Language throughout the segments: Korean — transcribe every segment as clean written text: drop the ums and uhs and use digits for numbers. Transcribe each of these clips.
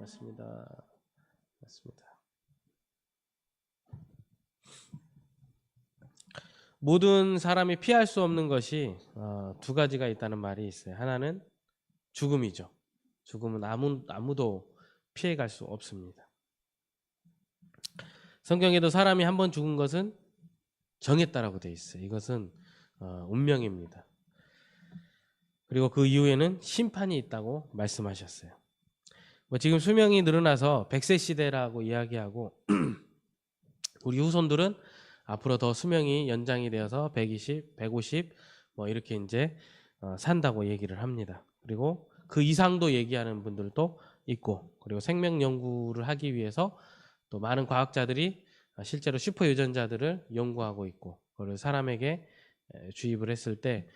맞습니다. 맞습니다. 모든 사람이 피할 수 없는 것이 두 가지가 있다는 말이 있어요. 하나는 죽음이죠. 죽음은 아무도 피해갈 수 없습니다. 성경에도 사람이 한 번 죽은 것은 정했다라고 되어 있어요. 이것은 운명입니다. 그리고 그 이후에는 심판이 있다고 말씀하셨어요. 지금 수명이 늘어나서 100세 시대라고 이야기하고 우리 후손들은 앞으로 더 수명이 연장이 되어서 120, 150 이렇게 이제 산다고 얘기를 합니다. 그리고 그 이상도 얘기하는 분들도 있고, 그리고 생명 연구를 하기 위해서 또 많은 과학자들이 실제로 슈퍼 유전자들을 연구하고 있고, 그걸 사람에게 주입을 했을 때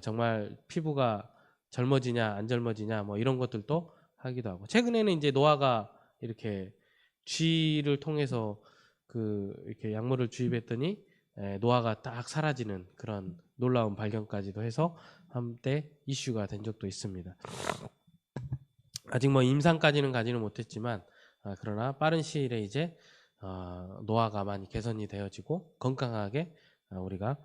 정말 피부가 젊어지냐 안 젊어지냐 이런 것들도 하기도 하고, 최근에는 이제 노화가 이렇게 쥐를 통해서 이렇게 약물을 주입했더니 노화가 딱 사라지는 그런 놀라운 발견까지도 해서 한때 이슈가 된 적도 있습니다. 아직 임상까지는 가지는 못했지만 그러나 빠른 시일에 이제 노화가 많이 개선이 되어지고 건강하게 우리가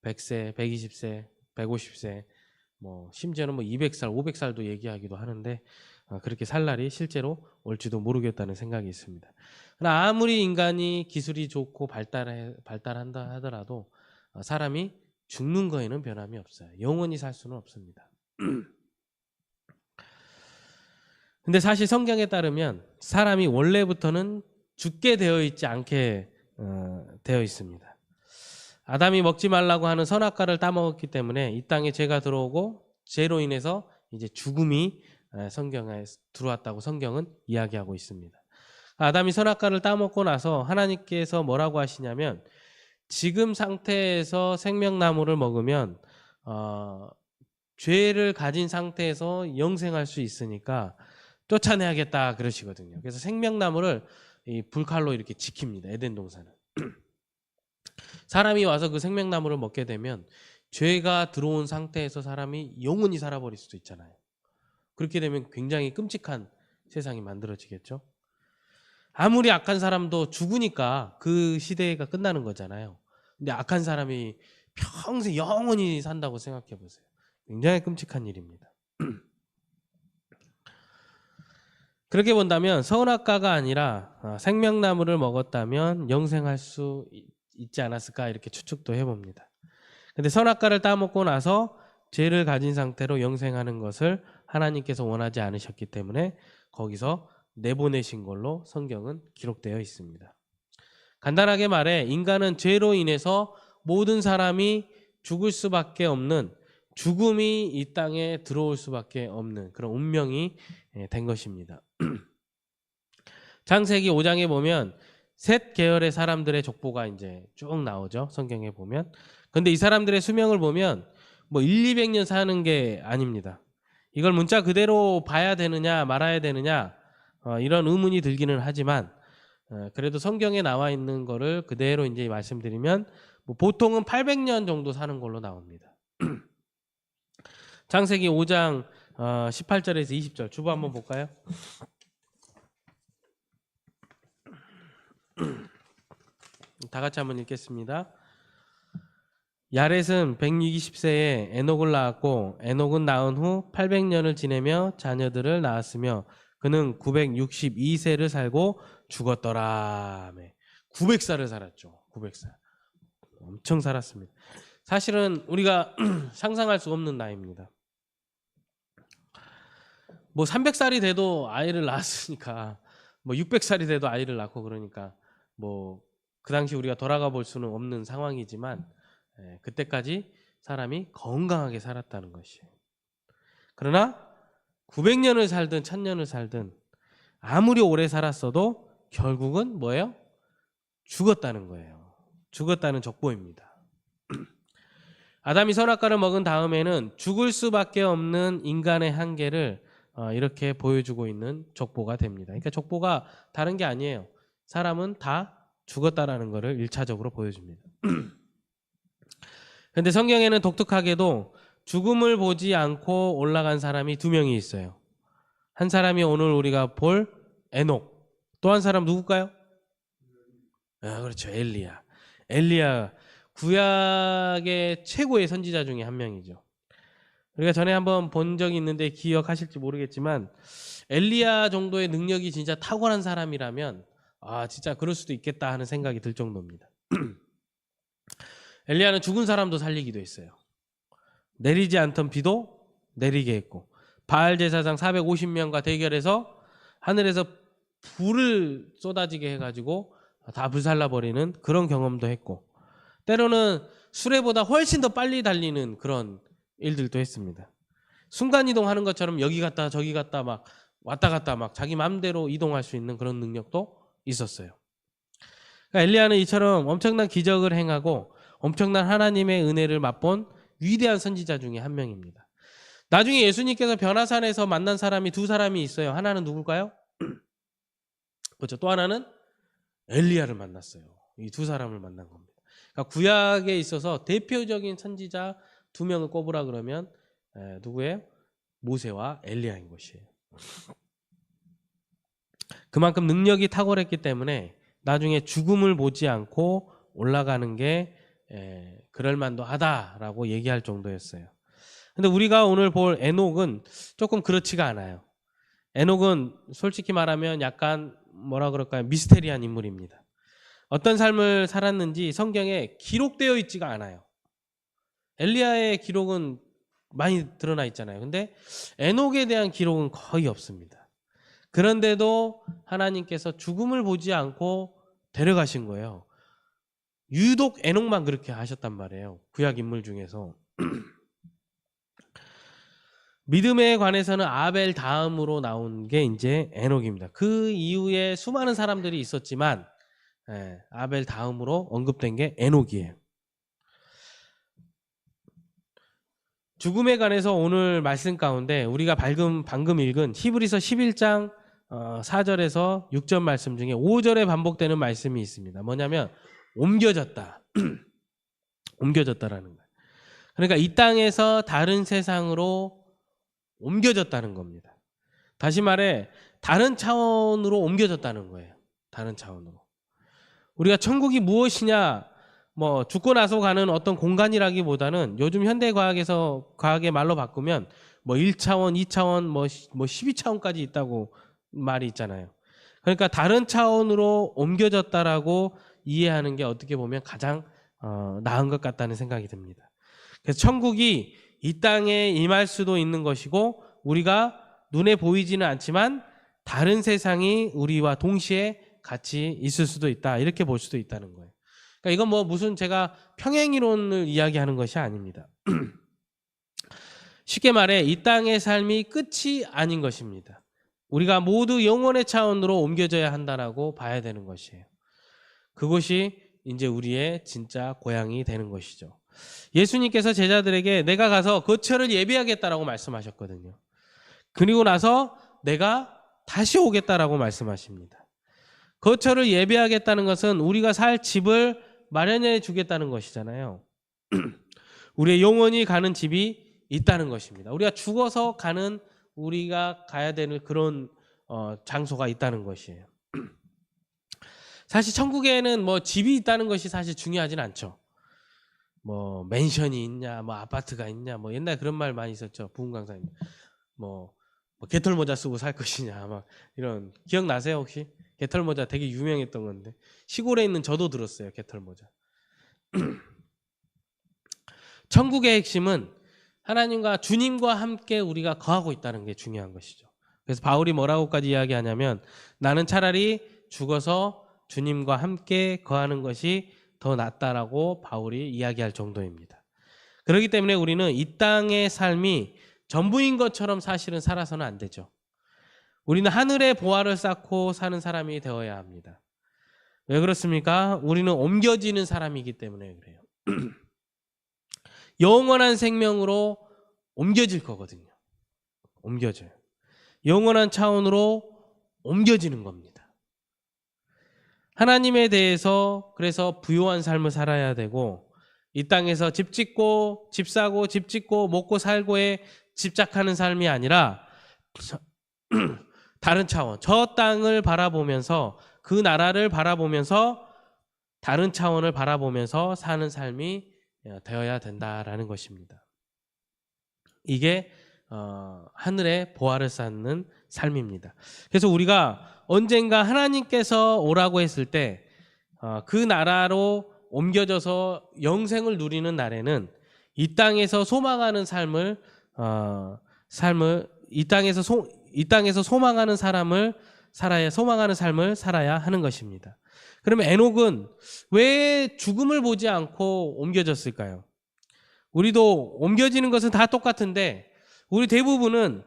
100세, 120세, 150세 심지어는 200살, 500살도 얘기하기도 하는데 그렇게 살 날이 실제로 올지도 모르겠다는 생각이 있습니다. 그러나 아무리 인간이 기술이 좋고 발달한다 하더라도 사람이 죽는 거에는 변함이 없어요. 영원히 살 수는 없습니다. 근데 사실 성경에 따르면 사람이 원래부터는 죽게 되어 있지 않게 되어 있습니다. 아담이 먹지 말라고 하는 선악과를 따먹었기 때문에 이 땅에 죄가 들어오고 죄로 인해서 이제 죽음이 성경에 들어왔다고 성경은 이야기하고 있습니다. 아담이 선악과를 따먹고 나서 하나님께서 뭐라고 하시냐면, 지금 상태에서 생명나무를 먹으면 죄를 가진 상태에서 영생할 수 있으니까 쫓아내야겠다 그러시거든요. 그래서 생명나무를 이 불칼로 이렇게 지킵니다. 에덴 동산은. 사람이 와서 그 생명나무를 먹게 되면 죄가 들어온 상태에서 사람이 영원히 살아버릴 수도 있잖아요. 그렇게 되면 굉장히 끔찍한 세상이 만들어지겠죠. 아무리 악한 사람도 죽으니까 그 시대가 끝나는 거잖아요. 근데 악한 사람이 평생 영원히 산다고 생각해 보세요. 굉장히 끔찍한 일입니다. 그렇게 본다면 선악과가 아니라 생명나무를 먹었다면 영생할 수 있지 않았을까 이렇게 추측도 해봅니다. 근데 선악과를 따먹고 나서 죄를 가진 상태로 영생하는 것을 하나님께서 원하지 않으셨기 때문에 거기서 내보내신 걸로 성경은 기록되어 있습니다. 간단하게 말해 인간은 죄로 인해서 모든 사람이 죽을 수밖에 없는, 죽음이 이 땅에 들어올 수밖에 없는 그런 운명이 된 것입니다. 창세기 5장에 보면 셋 계열의 사람들의 족보가 이제 쭉 나오죠. 성경에 보면. 근데 이 사람들의 수명을 보면 1, 200년 사는 게 아닙니다. 이걸 문자 그대로 봐야 되느냐 말아야 되느냐 이런 의문이 들기는 하지만 그래도 성경에 나와 있는 거를 그대로 이제 말씀드리면 보통은 800년 정도 사는 걸로 나옵니다. 창세기 5장 18절에서 20절 주보 한번 볼까요? 다 같이 한번 읽겠습니다. 야렛은 120세에 에녹을 낳았고 에녹은 낳은 후 800년을 지내며 자녀들을 낳았으며 그는 962세를 살고 죽었더라. 900살을 살았죠. 900살. 엄청 살았습니다. 사실은 우리가 상상할 수 없는 나이입니다. 300살이 돼도 아이를 낳았으니까 600살이 돼도 아이를 낳고 그러니까 그 당시 우리가 돌아가 볼 수는 없는 상황이지만 그때까지 사람이 건강하게 살았다는 것이에요. 그러나 900년을 살든 1000년을 살든 아무리 오래 살았어도 결국은 뭐예요? 죽었다는 거예요. 죽었다는 족보입니다. 아담이 선악과를 먹은 다음에는 죽을 수밖에 없는 인간의 한계를 이렇게 보여주고 있는 족보가 됩니다. 그러니까 족보가 다른 게 아니에요. 사람은 다 죽었다라는 것을 1차적으로 보여줍니다. 그런데 성경에는 독특하게도 죽음을 보지 않고 올라간 사람이 2명이 있어요. 한 사람이 오늘 우리가 볼 에녹. 또 한 사람 누굴까요? 그렇죠. 엘리야. 엘리야 구약의 최고의 선지자 중에 한 명이죠. 우리가 전에 한번 본 적이 있는데 기억하실지 모르겠지만 엘리야 정도의 능력이 진짜 탁월한 사람이라면 진짜 그럴 수도 있겠다 하는 생각이 들 정도입니다. 엘리야는 죽은 사람도 살리기도 했어요. 내리지 않던 비도 내리게 했고 바알 제사장 450명과 대결해서 하늘에서 불을 쏟아지게 해가지고 다 불살라버리는 그런 경험도 했고 때로는 수레보다 훨씬 더 빨리 달리는 그런 일들도 했습니다. 순간이동하는 것처럼 여기 갔다 저기 갔다 막 왔다 갔다 막 자기 마음대로 이동할 수 있는 그런 능력도 있었어요. 그러니까 엘리야는 이처럼 엄청난 기적을 행하고 엄청난 하나님의 은혜를 맛본 위대한 선지자 중에 한 명입니다. 나중에 예수님께서 변화산에서 만난 사람이 두 사람이 있어요. 하나는 누굴까요? 그렇죠. 또 하나는 엘리야를 만났어요. 이 두 사람을 만난 겁니다. 그러니까 구약에 있어서 대표적인 선지자 두 명을 꼽으라 그러면 누구예요? 모세와 엘리야인 것이에요. 그만큼 능력이 탁월했기 때문에 나중에 죽음을 보지 않고 올라가는 게 그럴만도 하다라고 얘기할 정도였어요. 근데 우리가 오늘 볼 에녹은 조금 그렇지가 않아요. 에녹은 솔직히 말하면 약간 뭐라 그럴까요? 미스테리한 인물입니다. 어떤 삶을 살았는지 성경에 기록되어 있지가 않아요. 엘리야의 기록은 많이 드러나 있잖아요. 근데 에녹에 대한 기록은 거의 없습니다. 그런데도 하나님께서 죽음을 보지 않고 데려가신 거예요. 유독 에녹만 그렇게 하셨단 말이에요. 구약 인물 중에서. 믿음에 관해서는 아벨 다음으로 나온 게 이제 에녹입니다. 그 이후에 수많은 사람들이 있었지만 아벨 다음으로 언급된 게 에녹이에요. 죽음에 관해서 오늘 말씀 가운데 우리가 방금 읽은 히브리서 11장 4절에서 6절 말씀 중에 5절에 반복되는 말씀이 있습니다. 뭐냐면 옮겨졌다. 옮겨졌다라는 거예요. 그러니까 이 땅에서 다른 세상으로 옮겨졌다는 겁니다. 다시 말해 다른 차원으로 옮겨졌다는 거예요. 다른 차원으로. 우리가 천국이 무엇이냐 죽고 나서 가는 어떤 공간이라기보다는 요즘 현대과학의 말로 바꾸면 1차원, 2차원, 12차원까지 있다고 말이 있잖아요. 그러니까 다른 차원으로 옮겨졌다라고 이해하는 게 어떻게 보면 가장 나은 것 같다는 생각이 듭니다. 그래서 천국이 이 땅에 임할 수도 있는 것이고 우리가 눈에 보이지는 않지만 다른 세상이 우리와 동시에 같이 있을 수도 있다. 이렇게 볼 수도 있다는 거예요. 그러니까 이건 무슨 제가 평행이론을 이야기하는 것이 아닙니다. 쉽게 말해 이 땅의 삶이 끝이 아닌 것입니다. 우리가 모두 영원의 차원으로 옮겨져야 한다라고 봐야 되는 것이에요. 그것이 이제 우리의 진짜 고향이 되는 것이죠. 예수님께서 제자들에게 내가 가서 거처를 예비하겠다라고 말씀하셨거든요. 그리고 나서 내가 다시 오겠다라고 말씀하십니다. 거처를 예비하겠다는 것은 우리가 살 집을 마련해 주겠다는 것이잖아요. 우리의 영원히 가는 집이 있다는 것입니다. 우리가 죽어서 가는 우리가 가야 되는 그런 장소가 있다는 것이에요. 사실 천국에는 집이 있다는 것이 사실 중요하진 않죠. 맨션이 있냐, 아파트가 있냐, 옛날에 그런 말 많이 있었죠. 부흥 강사님. 개털 모자 쓰고 살 것이냐, 이런 기억나세요 혹시? 개털 모자 되게 유명했던 건데 시골에 있는 저도 들었어요. 개털 모자. 천국의 핵심은 하나님과 주님과 함께 우리가 거하고 있다는 게 중요한 것이죠. 그래서 바울이 뭐라고까지 이야기하냐면 나는 차라리 죽어서 주님과 함께 거하는 것이 더 낫다라고 바울이 이야기할 정도입니다. 그렇기 때문에 우리는 이 땅의 삶이 전부인 것처럼 사실은 살아서는 안 되죠. 우리는 하늘의 보화를 쌓고 사는 사람이 되어야 합니다. 왜 그렇습니까? 우리는 옮겨지는 사람이기 때문에 그래요. 영원한 생명으로 옮겨질 거거든요. 옮겨져요. 영원한 차원으로 옮겨지는 겁니다. 하나님에 대해서 그래서 부요한 삶을 살아야 되고 이 땅에서 집 짓고 집 사고 집 짓고 먹고 살고에 집착하는 삶이 아니라 다른 차원, 저 땅을 바라보면서 그 나라를 바라보면서 다른 차원을 바라보면서 사는 삶이 되어야 된다라는 것입니다. 이게 하늘의 보화를 쌓는 삶입니다. 그래서 우리가 언젠가 하나님께서 오라고 했을 때 그 나라로 옮겨져서 영생을 누리는 날에는 이 땅에서 소망하는 이 땅에서 소망하는 소망하는 삶을 살아야 하는 것입니다. 그러면 에녹은 왜 죽음을 보지 않고 옮겨졌을까요? 우리도 옮겨지는 것은 다 똑같은데 우리 대부분은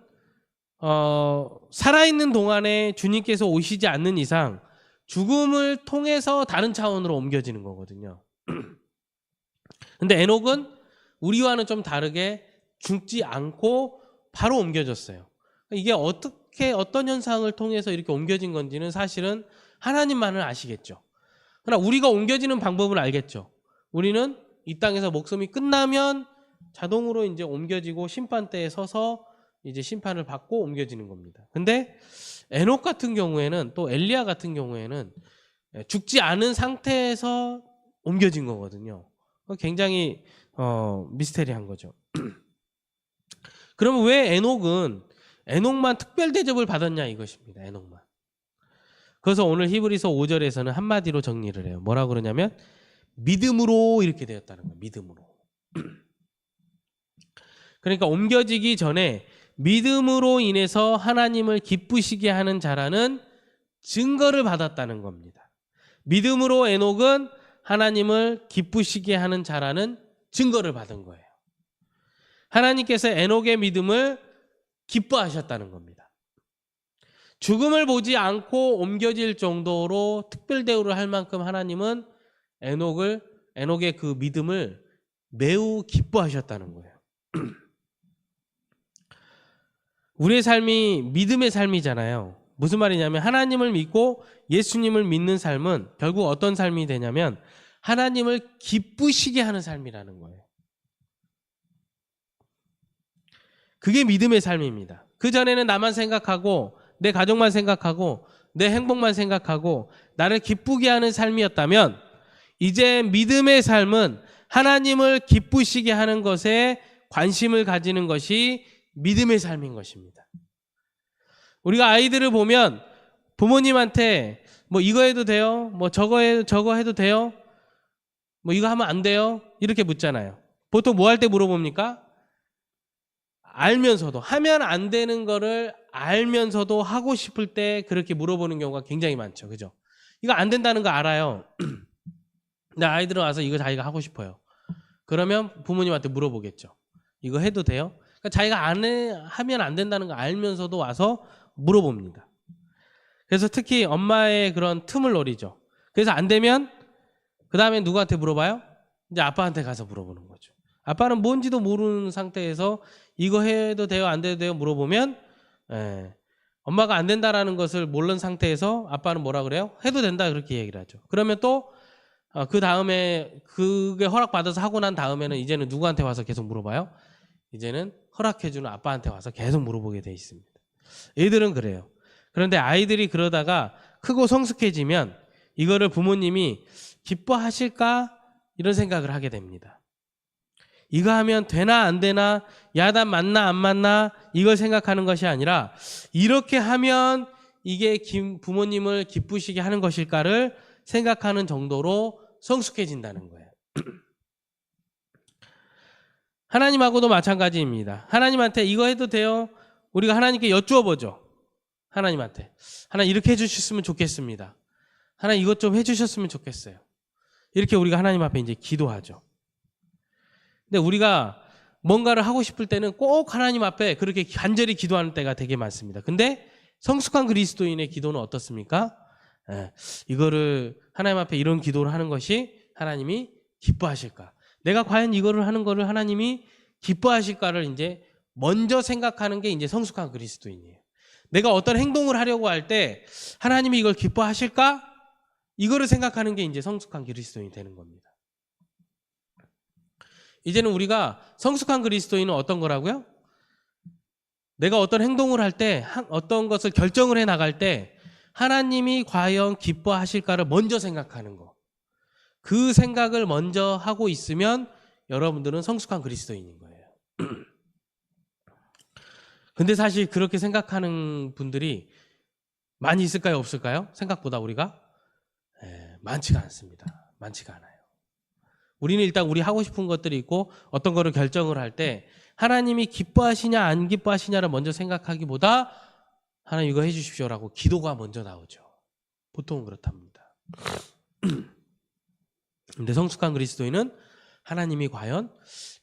살아있는 동안에 주님께서 오시지 않는 이상 죽음을 통해서 다른 차원으로 옮겨지는 거거든요. 근데 에녹은 우리와는 좀 다르게 죽지 않고 바로 옮겨졌어요. 이게 어떤 현상을 통해서 이렇게 옮겨진 건지는 사실은 하나님만은 아시겠죠. 그러나 우리가 옮겨지는 방법을 알겠죠. 우리는 이 땅에서 목숨이 끝나면 자동으로 이제 옮겨지고 심판대에 서서 이제 심판을 받고 옮겨지는 겁니다. 근데 에녹 같은 경우에는 또 엘리야 같은 경우에는 죽지 않은 상태에서 옮겨진 거거든요. 굉장히 미스테리한 거죠. 그러면 왜 에녹만 특별 대접을 받았냐 이것입니다. 에녹만. 그래서 오늘 히브리서 5절에서는 한마디로 정리를 해요. 뭐라고 그러냐면 믿음으로 이렇게 되었다는 거예요. 믿음으로. 그러니까 옮겨지기 전에 믿음으로 인해서 하나님을 기쁘시게 하는 자라는 증거를 받았다는 겁니다. 믿음으로 에녹은 하나님을 기쁘시게 하는 자라는 증거를 받은 거예요. 하나님께서 에녹의 믿음을 기뻐하셨다는 겁니다. 죽음을 보지 않고 옮겨질 정도로 특별 대우를 할 만큼 하나님은 에녹의 그 믿음을 매우 기뻐하셨다는 거예요. 우리의 삶이 믿음의 삶이잖아요. 무슨 말이냐면 하나님을 믿고 예수님을 믿는 삶은 결국 어떤 삶이 되냐면 하나님을 기쁘시게 하는 삶이라는 거예요. 그게 믿음의 삶입니다. 그전에는 나만 생각하고 내 가족만 생각하고 내 행복만 생각하고 나를 기쁘게 하는 삶이었다면 이제 믿음의 삶은 하나님을 기쁘시게 하는 것에 관심을 가지는 것이 믿음의 삶인 것입니다. 우리가 아이들을 보면 부모님한테 뭐 이거 해도 돼요? 뭐 저거 해도 돼요? 뭐 이거 하면 안 돼요? 이렇게 묻잖아요. 보통 뭐 할 때 물어봅니까? 알면서도 하면 안 되는 거를 알면서도 하고 싶을 때 그렇게 물어보는 경우가 굉장히 많죠. 그죠? 이거 안 된다는 거 알아요. 근데 아이들은 와서 이거 자기가 하고 싶어요. 그러면 부모님한테 물어보겠죠. 이거 해도 돼요? 그러니까 자기가 하면 안 된다는 거 알면서도 와서 물어봅니다. 그래서 특히 엄마의 그런 틈을 노리죠. 그래서 안 되면 그 다음에 누구한테 물어봐요? 이제 아빠한테 가서 물어보는 거죠. 아빠는 뭔지도 모르는 상태에서 이거 해도 돼요? 안 돼도 돼요? 물어보면 엄마가 안 된다라는 것을 모르는 상태에서 아빠는 뭐라 그래요? 해도 된다 그렇게 얘기를 하죠. 그러면 또 그 다음에 그게 허락받아서 하고 난 다음에는 이제는 누구한테 와서 계속 물어봐요? 이제는 허락해주는 아빠한테 와서 계속 물어보게 돼 있습니다. 애들은 그래요. 그런데 아이들이 그러다가 크고 성숙해지면 이거를 부모님이 기뻐하실까? 이런 생각을 하게 됩니다. 이거 하면 되나 안 되나, 야단 맞나 안 맞나 이걸 생각하는 것이 아니라 이렇게 하면 이게 부모님을 기쁘시게 하는 것일까를 생각하는 정도로 성숙해진다는 거예요. 하나님하고도 마찬가지입니다. 하나님한테 이거 해도 돼요? 우리가 하나님께 여쭈어 보죠. 하나님한테 하나님 이렇게 해주셨으면 좋겠습니다. 하나님 이것 좀 해주셨으면 좋겠어요. 이렇게 우리가 하나님 앞에 이제 기도하죠. 근데 우리가 뭔가를 하고 싶을 때는 꼭 하나님 앞에 그렇게 간절히 기도하는 때가 되게 많습니다. 근데 성숙한 그리스도인의 기도는 어떻습니까? 이거를 하나님 앞에 이런 기도를 하는 것이 하나님이 기뻐하실까? 내가 과연 이거를 하는 거를 하나님이 기뻐하실까를 이제 먼저 생각하는 게 이제 성숙한 그리스도인이에요. 내가 어떤 행동을 하려고 할 때 하나님이 이걸 기뻐하실까? 이거를 생각하는 게 이제 성숙한 그리스도인이 되는 겁니다. 이제는 우리가 성숙한 그리스도인은 어떤 거라고요? 내가 어떤 행동을 할 때, 어떤 것을 결정을 해 나갈 때 하나님이 과연 기뻐하실까를 먼저 생각하는 거. 그 생각을 먼저 하고 있으면 여러분들은 성숙한 그리스도인인 거예요. 근데 사실 그렇게 생각하는 분들이 많이 있을까요? 없을까요? 생각보다 우리가 많지가 않습니다. 많지가 않아요. 우리는 일단 우리 하고 싶은 것들이 있고 어떤 거를 결정을 할 때 하나님이 기뻐하시냐 안 기뻐하시냐를 먼저 생각하기보다 하나님 이거 해주십시오라고 기도가 먼저 나오죠. 보통은 그렇답니다. 근데 성숙한 그리스도인은 하나님이 과연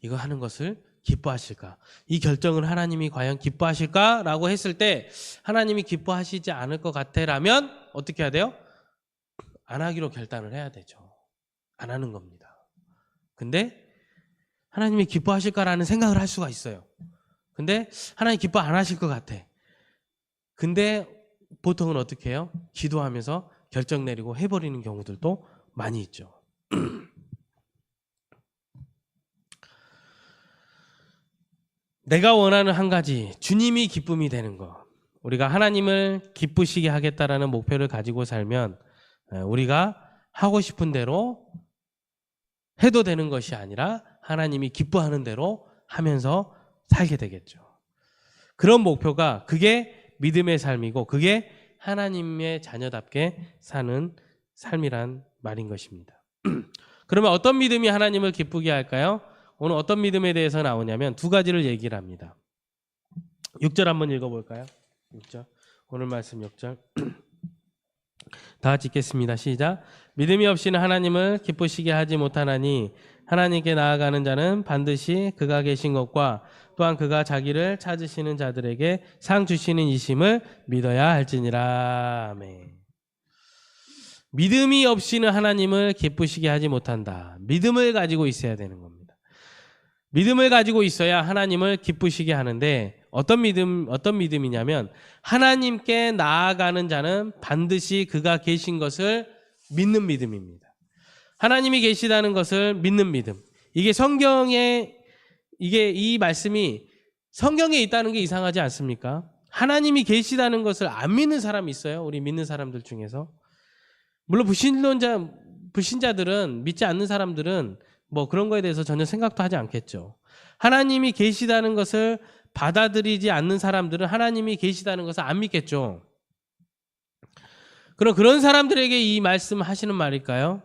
이거 하는 것을 기뻐하실까? 이 결정을 하나님이 과연 기뻐하실까라고 했을 때 하나님이 기뻐하시지 않을 것 같아라면 어떻게 해야 돼요? 안 하기로 결단을 해야 되죠. 안 하는 겁니다. 근데 하나님이 기뻐하실까라는 생각을 할 수가 있어요. 근데 하나님 기뻐 안 하실 것 같아. 근데 보통은 어떻게 해요? 기도하면서 결정 내리고 해버리는 경우들도 많이 있죠. 내가 원하는 한 가지, 주님이 기쁨이 되는 것. 우리가 하나님을 기쁘시게 하겠다라는 목표를 가지고 살면 우리가 하고 싶은 대로 해도 되는 것이 아니라 하나님이 기뻐하는 대로 하면서 살게 되겠죠. 그런 목표가 그게 믿음의 삶이고 그게 하나님의 자녀답게 사는 삶이란 말인 것입니다. 그러면 어떤 믿음이 하나님을 기쁘게 할까요? 오늘 어떤 믿음에 대해서 나오냐면 두 가지를 얘기를 합니다. 6절 한번 읽어볼까요? 6절. 오늘 말씀 6절. 다 같이 읽겠습니다. 시작. 믿음이 없이는 하나님을 기쁘시게 하지 못하나니 하나님께 나아가는 자는 반드시 그가 계신 것과 또한 그가 자기를 찾으시는 자들에게 상 주시는 이심을 믿어야 할지니라. 아멘. 믿음이 없이는 하나님을 기쁘시게 하지 못한다. 믿음을 가지고 있어야 되는 겁니다. 믿음을 가지고 있어야 하나님을 기쁘시게 하는데 어떤 믿음이냐면 하나님께 나아가는 자는 반드시 그가 계신 것을 믿는 믿음입니다. 하나님이 계시다는 것을 믿는 믿음. 이게 이 말씀이 성경에 있다는 게 이상하지 않습니까? 하나님이 계시다는 것을 안 믿는 사람이 있어요. 우리 믿는 사람들 중에서. 물론 불신자들은, 믿지 않는 사람들은 뭐 그런 거에 대해서 전혀 생각도 하지 않겠죠. 하나님이 계시다는 것을 받아들이지 않는 사람들은 하나님이 계시다는 것을 안 믿겠죠. 그럼 그런 사람들에게 이 말씀을 하시는 말일까요?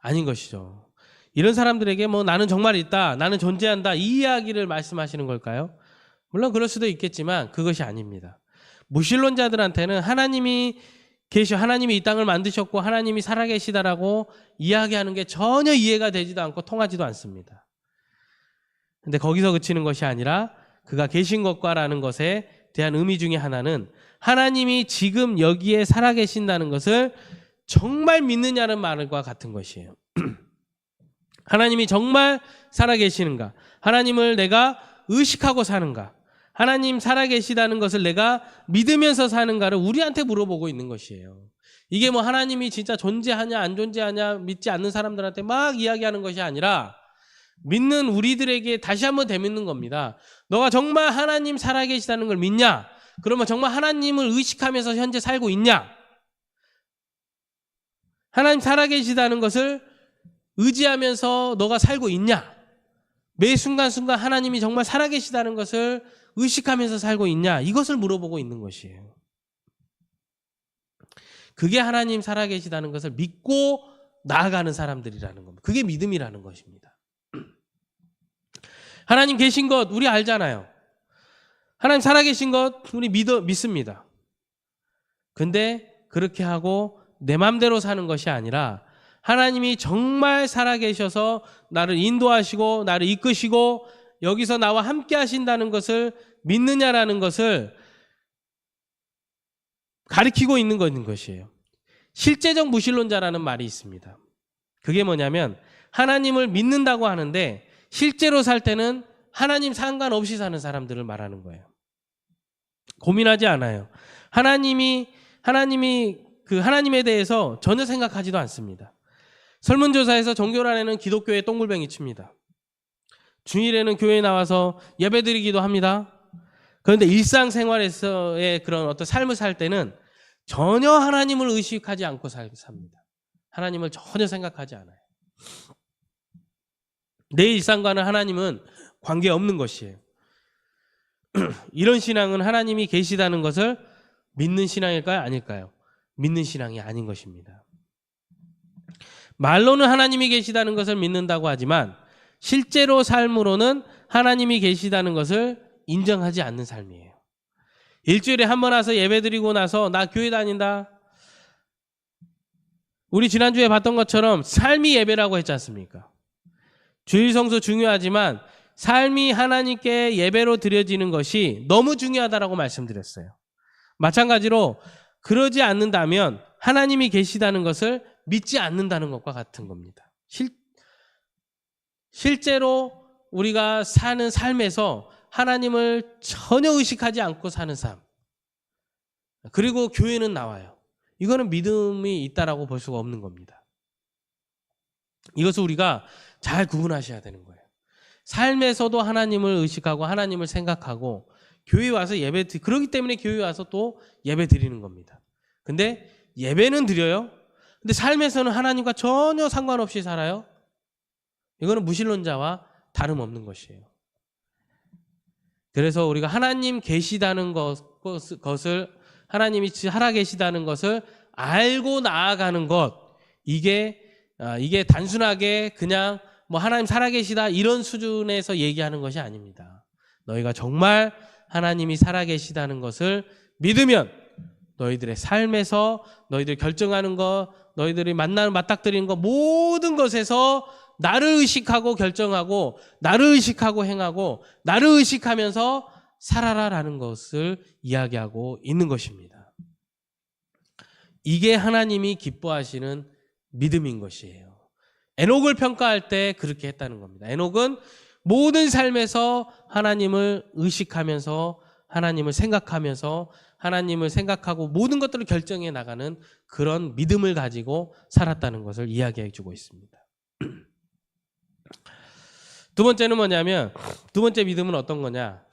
아닌 것이죠. 이런 사람들에게 뭐 나는 정말 있다, 나는 존재한다, 이 이야기를 말씀하시는 걸까요? 물론 그럴 수도 있겠지만 그것이 아닙니다. 무신론자들한테는 하나님이 이 땅을 만드셨고 하나님이 살아계시다라고 이야기하는 게 전혀 이해가 되지도 않고 통하지도 않습니다. 근데 거기서 그치는 것이 아니라 그가 계신 것과라는 것에 대한 의미 중에 하나는 하나님이 지금 여기에 살아계신다는 것을 정말 믿느냐는 말과 같은 것이에요. 하나님이 정말 살아계시는가? 하나님을 내가 의식하고 사는가? 하나님 살아계시다는 것을 내가 믿으면서 사는가를 우리한테 물어보고 있는 것이에요. 이게 뭐 하나님이 진짜 존재하냐 안 존재하냐 믿지 않는 사람들한테 막 이야기하는 것이 아니라 믿는 우리들에게 다시 한번 되묻는 겁니다. 너가 정말 하나님 살아계시다는 걸 믿냐? 그러면 정말 하나님을 의식하면서 현재 살고 있냐? 하나님 살아계시다는 것을 의지하면서 너가 살고 있냐? 매 순간순간 하나님이 정말 살아계시다는 것을 의식하면서 살고 있냐? 이것을 물어보고 있는 것이에요. 그게 하나님 살아계시다는 것을 믿고 나아가는 사람들이라는 겁니다. 그게 믿음이라는 것입니다. 하나님 계신 것 우리 알잖아요. 하나님 살아계신 것 우리 믿습니다. 근데 그렇게 하고 내 맘대로 사는 것이 아니라 하나님이 정말 살아계셔서 나를 인도하시고 나를 이끄시고 여기서 나와 함께 하신다는 것을 믿느냐라는 것을 가리키고 있는 것이에요. 실제적 무신론자라는 말이 있습니다. 그게 뭐냐면 하나님을 믿는다고 하는데 실제로 살 때는 하나님 상관없이 사는 사람들을 말하는 거예요. 고민하지 않아요. 하나님에 대해서 전혀 생각하지도 않습니다. 설문조사에서 종교란에는 기독교의 똥물뱅이 칩니다. 주일에는 교회에 나와서 예배드리기도 합니다. 그런데 일상생활에서의 그런 어떤 삶을 살 때는 전혀 하나님을 의식하지 않고 삽니다. 하나님을 전혀 생각하지 않아요. 내 일상과는 하나님은 관계없는 것이에요. 이런 신앙은 하나님이 계시다는 것을 믿는 신앙일까요? 아닐까요? 믿는 신앙이 아닌 것입니다. 말로는 하나님이 계시다는 것을 믿는다고 하지만 실제로 삶으로는 하나님이 계시다는 것을 인정하지 않는 삶이에요. 일주일에 한 번 와서 예배드리고 나서 나 교회 다닌다. 우리 지난주에 봤던 것처럼 삶이 예배라고 했지 않습니까? 주일 성수 중요하지만 삶이 하나님께 예배로 드려지는 것이 너무 중요하다라고 말씀드렸어요. 마찬가지로 그러지 않는다면 하나님이 계시다는 것을 믿지 않는다는 것과 같은 겁니다. 실제로 우리가 사는 삶에서 하나님을 전혀 의식하지 않고 사는 삶. 그리고 교회는 나와요. 이거는 믿음이 있다라고 볼 수가 없는 겁니다. 이것을 우리가 잘 구분하셔야 되는 거예요. 삶에서도 하나님을 의식하고 하나님을 생각하고 교회 와서 그러기 때문에 교회 와서 또 예배 드리는 겁니다. 근데 예배는 드려요. 근데 삶에서는 하나님과 전혀 상관없이 살아요. 이거는 무신론자와 다름없는 것이에요. 그래서 우리가 하나님 계시다는 것을 하나님이 살아계시다는 것을 알고 나아가는 것, 이게 단순하게 그냥 뭐 하나님 살아계시다 이런 수준에서 얘기하는 것이 아닙니다. 너희가 정말 하나님이 살아계시다는 것을 믿으면 너희들의 삶에서 너희들이 결정하는 것, 너희들이 맞닥뜨리는 것 모든 것에서 나를 의식하고 결정하고 나를 의식하고 행하고 나를 의식하면서 살아라라는 것을 이야기하고 있는 것입니다. 이게 하나님이 기뻐하시는 믿음인 것이에요. 에녹을 평가할 때 그렇게 했다는 겁니다. 에녹은 모든 삶에서 하나님을 의식하면서 하나님을 생각하면서 하나님을 생각하고 모든 것들을 결정해 나가는 그런 믿음을 가지고 살았다는 것을 이야기해 주고 있습니다. 두 번째는 뭐냐면, 두 번째 믿음은 어떤 거냐?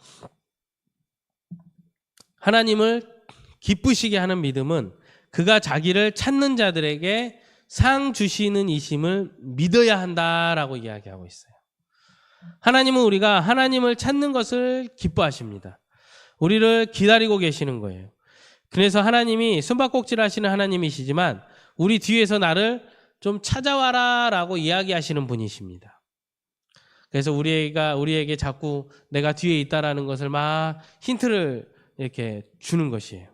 하나님을 기쁘시게 하는 믿음은 그가 자기를 찾는 자들에게 상 주시는 이심을 믿어야 한다라고 이야기하고 있어요. 하나님은 우리가 하나님을 찾는 것을 기뻐하십니다. 우리를 기다리고 계시는 거예요. 그래서 하나님이 숨바꼭질 하시는 하나님이시지만 우리 뒤에서 나를 좀 찾아와라 라고 이야기하시는 분이십니다. 그래서 우리에게 자꾸 내가 뒤에 있다라는 것을 막 힌트를 이렇게 주는 것이에요.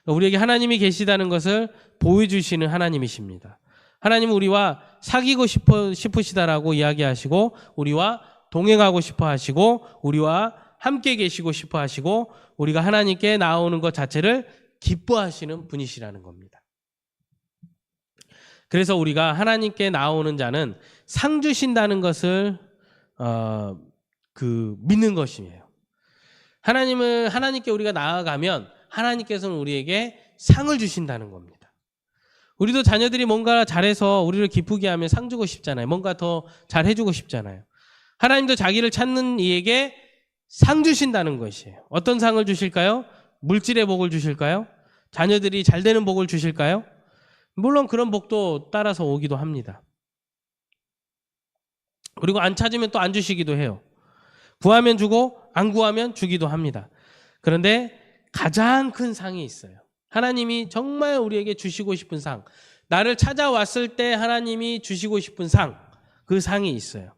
우리에게 하나님이 계시다는 것을 보여주시는 하나님이십니다. 하나님은 우리와 사귀고 싶으시다라고 이야기하시고 우리와 동행하고 싶어 하시고 우리와 함께 계시고 싶어 하시고 우리가 하나님께 나오는 것 자체를 기뻐하시는 분이시라는 겁니다. 그래서 우리가 하나님께 나오는 자는 상 주신다는 것을 믿는 것이에요. 하나님께 우리가 나아가면 하나님께서는 우리에게 상을 주신다는 겁니다. 우리도 자녀들이 뭔가 잘해서 우리를 기쁘게 하면 상 주고 싶잖아요. 뭔가 더 잘해주고 싶잖아요. 하나님도 자기를 찾는 이에게 상 주신다는 것이에요. 어떤 상을 주실까요? 물질의 복을 주실까요? 자녀들이 잘 되는 복을 주실까요? 물론 그런 복도 따라서 오기도 합니다. 그리고 안 찾으면 또 안 주시기도 해요. 구하면 주고 안 구하면 주기도 합니다. 그런데 가장 큰 상이 있어요. 하나님이 정말 우리에게 주시고 싶은 상, 나를 찾아왔을 때 하나님이 주시고 싶은 상, 그 상이 있어요.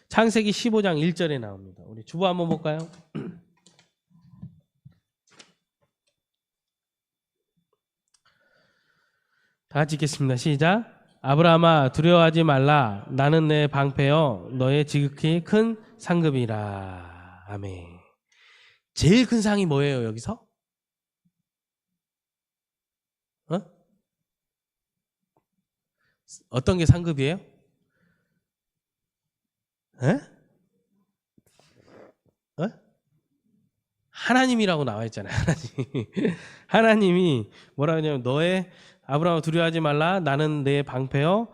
창세기 15장 1절에 나옵니다. 우리 주보 한번 볼까요? 다 같이 읽겠습니다. 시작. 아브라함아 두려워하지 말라. 나는 내 방패여 너의 지극히 큰 상급이라. 아멘. 제일 큰 상이 뭐예요 여기서? 어떤 게 상급이에요? 하나님이라고 나와 있잖아요. 하나님이 뭐라 하냐면 너의 아브라함아 두려워하지 말라. 나는 내 방패여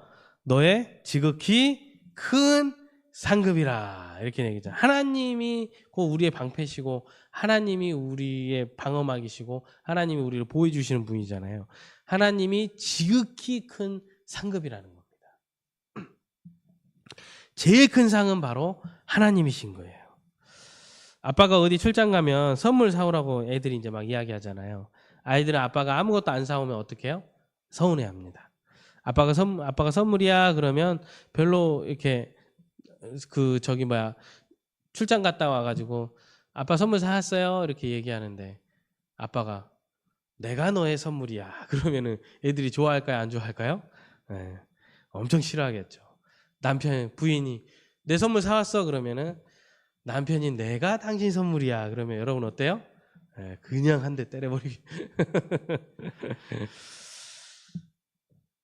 너의 지극히 큰 상급이라 이렇게 얘기하죠. 하나님이 곧 우리의 방패시고 하나님이 우리의 방어막이시고 하나님이 우리를 보호해 주시는 분이잖아요. 하나님이 지극히 큰 상급이라는 겁니다. 제일 큰 상은 바로 하나님이신 거예요. 아빠가 어디 출장 가면 선물 사오라고 애들이 이제 막 이야기하잖아요. 아이들은 아빠가 아무것도 안 사오면 어떻게 해요? 서운해합니다. 아빠가 선물이야 그러면 별로 이렇게 출장 갔다 와가지고 아빠 선물 사왔어요 이렇게 얘기하는데 아빠가 내가 너의 선물이야 그러면은 애들이 좋아할까요 안 좋아할까요? 네, 엄청 싫어하겠죠. 부인이 내 선물 사왔어 그러면은 남편이 내가 당신 선물이야 그러면 여러분 어때요? 네, 그냥 한 대 때려버리기.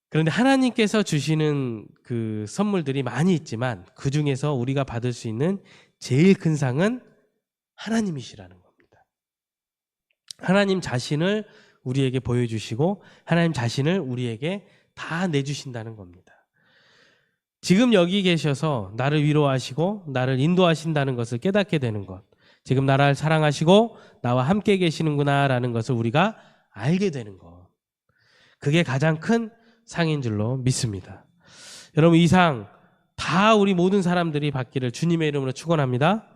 그런데 하나님께서 주시는 그 선물들이 많이 있지만 그 중에서 우리가 받을 수 있는 제일 큰 상은 하나님이시라는 겁니다. 하나님 자신을 우리에게 보여주시고 하나님 자신을 우리에게 다 내주신다는 겁니다. 지금 여기 계셔서 나를 위로하시고 나를 인도하신다는 것을 깨닫게 되는 것, 지금 나를 사랑하시고 나와 함께 계시는구나라는 것을 우리가 알게 되는 것, 그게 가장 큰 상인 줄로 믿습니다. 여러분 이 상 다 우리 모든 사람들이 받기를 주님의 이름으로 축원합니다.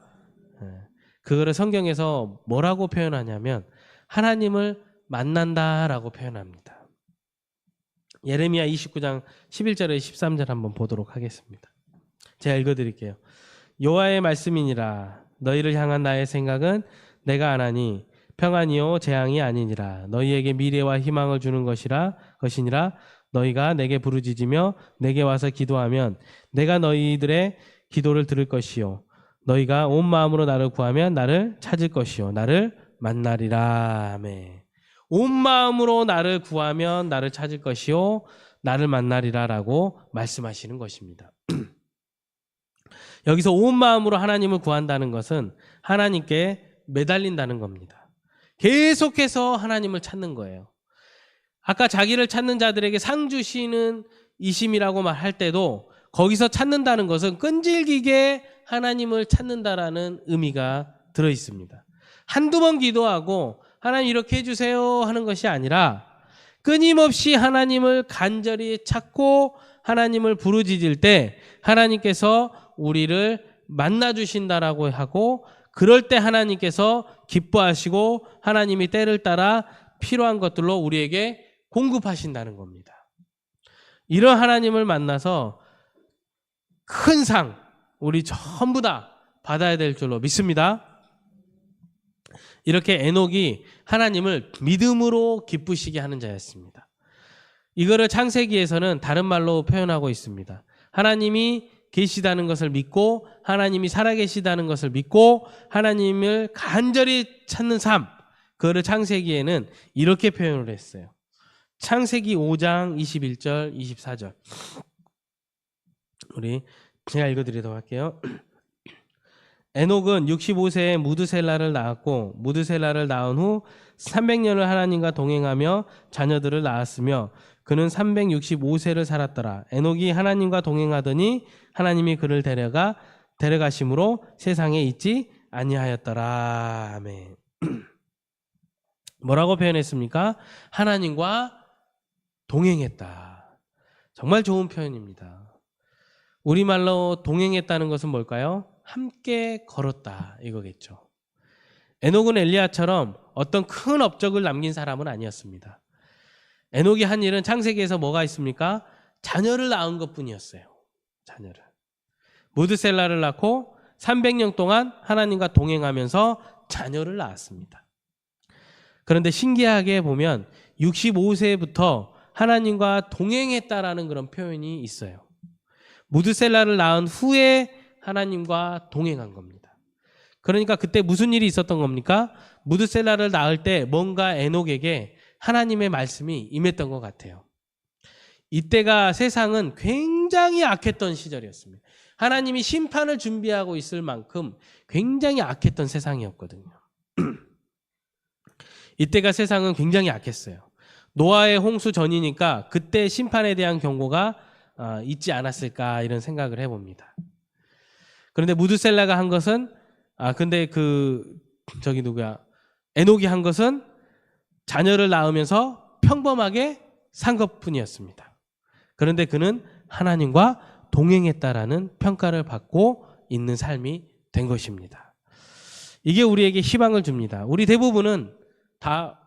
그거를 성경에서 뭐라고 표현하냐면 하나님을 만난다라고 표현합니다. 예레미야 29장 11절에 13절 한번 보도록 하겠습니다. 제가 읽어드릴게요. 여호와의 말씀이니라 너희를 향한 나의 생각은 내가 아나니 평안이요 재앙이 아니니라 너희에게 미래와 희망을 주는 것이니라 너희가 내게 부르짖으며 내게 와서 기도하면 내가 너희들의 기도를 들을 것이요 너희가 온 마음으로 나를 구하면 나를 찾을 것이요 나를 만나리라. 아멘. 온 마음으로 나를 구하면 나를 찾을 것이요 나를 만나리라라고 말씀하시는 것입니다. 여기서 온 마음으로 하나님을 구한다는 것은 하나님께 매달린다는 겁니다. 계속해서 하나님을 찾는 거예요. 아까 자기를 찾는 자들에게 상 주시는 이심이라고 말할 때도 거기서 찾는다는 것은 끈질기게 하나님을 찾는다라는 의미가 들어 있습니다. 한두 번 기도하고 하나님 이렇게 해주세요 하는 것이 아니라 끊임없이 하나님을 간절히 찾고 하나님을 부르짖을 때 하나님께서 우리를 만나주신다라고 하고 그럴 때 하나님께서 기뻐하시고 하나님이 때를 따라 필요한 것들로 우리에게 공급하신다는 겁니다. 이런 하나님을 만나서 큰 상 우리 전부 다 받아야 될 줄로 믿습니다. 이렇게 에녹이 하나님을 믿음으로 기쁘시게 하는 자였습니다. 이거를 창세기에서는 다른 말로 표현하고 있습니다. 하나님이 계시다는 것을 믿고 하나님이 살아계시다는 것을 믿고 하나님을 간절히 찾는 삶, 그거를 창세기에는 이렇게 표현을 했어요. 창세기 5장 21절 24절 우리 제가 읽어드리도록 할게요. 에녹은 65세에 무드셀라를 낳았고 무드셀라를 낳은 후 300년을 하나님과 동행하며 자녀들을 낳았으며 그는 365세를 살았더라. 에녹이 하나님과 동행하더니 하나님이 그를 데려가심으로 세상에 있지 아니하였더라. 아멘. 뭐라고 표현했습니까? 하나님과 동행했다. 정말 좋은 표현입니다. 우리말로 동행했다는 것은 뭘까요? 함께 걸었다 이거겠죠. 에녹은 엘리야처럼 어떤 큰 업적을 남긴 사람은 아니었습니다. 에녹이 한 일은 창세기에서 뭐가 있습니까? 자녀를 낳은 것뿐이었어요. 자녀를. 무드셀라를 낳고 300년 동안 하나님과 동행하면서 자녀를 낳았습니다. 그런데 신기하게 보면 65세부터 하나님과 동행했다라는 그런 표현이 있어요. 무드셀라를 낳은 후에 하나님과 동행한 겁니다. 그러니까 그때 무슨 일이 있었던 겁니까? 무드셀라를 낳을 때 뭔가 에녹에게 하나님의 말씀이 임했던 것 같아요. 이때가 세상은 굉장히 악했던 시절이었습니다. 하나님이 심판을 준비하고 있을 만큼 굉장히 악했던 세상이었거든요. 이때가 세상은 굉장히 악했어요. 노아의 홍수 전이니까 그때 심판에 대한 경고가 있지 않았을까 이런 생각을 해봅니다. 그런데 무드셀라가 한 것은 에녹이 한 것은 자녀를 낳으면서 평범하게 산 것뿐이었습니다. 그런데 그는 하나님과 동행했다라는 평가를 받고 있는 삶이 된 것입니다. 이게 우리에게 희망을 줍니다. 우리 대부분은 다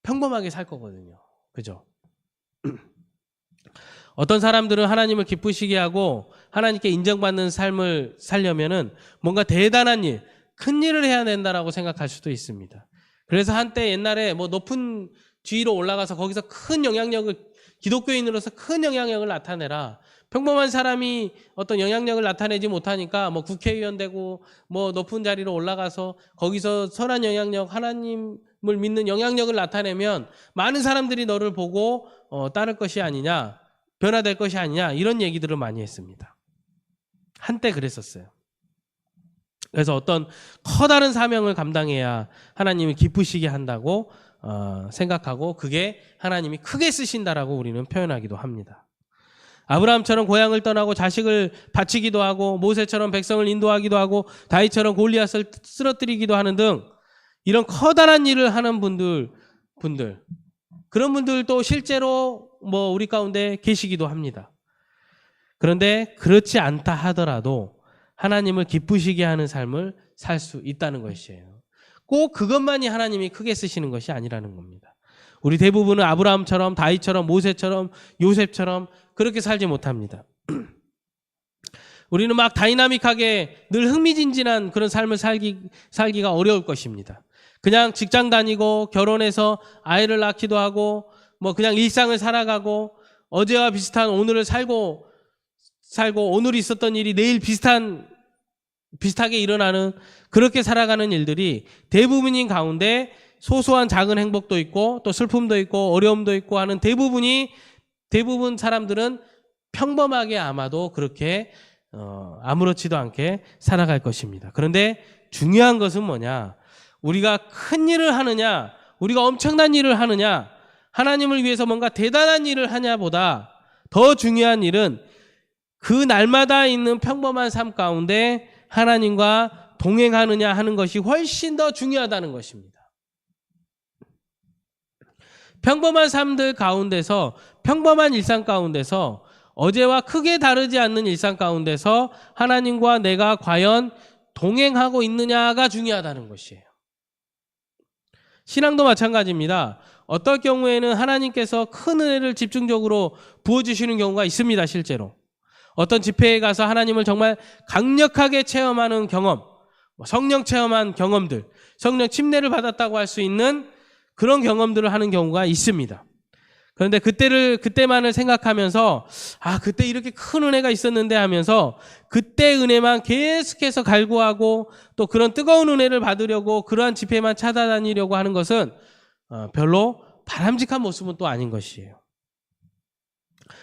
평범하게 살 거거든요. 그죠? 어떤 사람들은 하나님을 기쁘시게 하고 하나님께 인정받는 삶을 살려면은 뭔가 대단한 일, 큰 일을 해야 된다라고 생각할 수도 있습니다. 그래서 한때 옛날에 높은 지위로 올라가서 거기서 큰 영향력을, 기독교인으로서 큰 영향력을 나타내라. 평범한 사람이 어떤 영향력을 나타내지 못하니까 국회의원 되고 높은 자리로 올라가서 거기서 선한 영향력, 하나님을 믿는 영향력을 나타내면 많은 사람들이 너를 보고 따를 것이 아니냐, 변화될 것이 아니냐, 이런 얘기들을 많이 했습니다. 한때 그랬었어요. 그래서 어떤 커다란 사명을 감당해야 하나님이 기쁘시게 한다고 생각하고 그게 하나님이 크게 쓰신다라고 우리는 표현하기도 합니다. 아브라함처럼 고향을 떠나고 자식을 바치기도 하고 모세처럼 백성을 인도하기도 하고 다윗처럼 골리앗을 쓰러뜨리기도 하는 등 이런 커다란 일을 하는 분들 그런 분들도 실제로 우리 가운데 계시기도 합니다. 그런데 그렇지 않다 하더라도 하나님을 기쁘시게 하는 삶을 살 수 있다는 것이에요. 꼭 그것만이 하나님이 크게 쓰시는 것이 아니라는 겁니다. 우리 대부분은 아브라함처럼 다윗처럼 모세처럼 요셉처럼 그렇게 살지 못합니다. 우리는 막 다이나믹하게 늘 흥미진진한 그런 삶을 살기가 어려울 것입니다. 그냥 직장 다니고 결혼해서 아이를 낳기도 하고 그냥 일상을 살아가고 어제와 비슷한 오늘을 살고 오늘 있었던 일이 내일 비슷하게 일어나는 그렇게 살아가는 일들이 대부분인 가운데 소소한 작은 행복도 있고 또 슬픔도 있고 어려움도 있고 하는 대부분 사람들은 평범하게 아마도 그렇게 아무렇지도 않게 살아갈 것입니다. 그런데 중요한 것은 뭐냐? 우리가 큰 일을 하느냐, 우리가 엄청난 일을 하느냐, 하나님을 위해서 뭔가 대단한 일을 하냐보다 더 중요한 일은 그 날마다 있는 평범한 삶 가운데 하나님과 동행하느냐 하는 것이 훨씬 더 중요하다는 것입니다. 평범한 삶들 가운데서, 평범한 일상 가운데서, 어제와 크게 다르지 않는 일상 가운데서 하나님과 내가 과연 동행하고 있느냐가 중요하다는 것이에요. 신앙도 마찬가지입니다. 어떨 경우에는 하나님께서 큰 은혜를 집중적으로 부어주시는 경우가 있습니다. 실제로 어떤 집회에 가서 하나님을 정말 강력하게 체험하는 경험, 성령 체험한 경험들, 성령 침례를 받았다고 할 수 있는 그런 경험들을 하는 경우가 있습니다. 그런데 그때만을 생각하면서 그때 이렇게 큰 은혜가 있었는데 하면서 그때 은혜만 계속해서 갈구하고 또 그런 뜨거운 은혜를 받으려고 그러한 집회만 찾아다니려고 하는 것은 별로 바람직한 모습은 또 아닌 것이에요.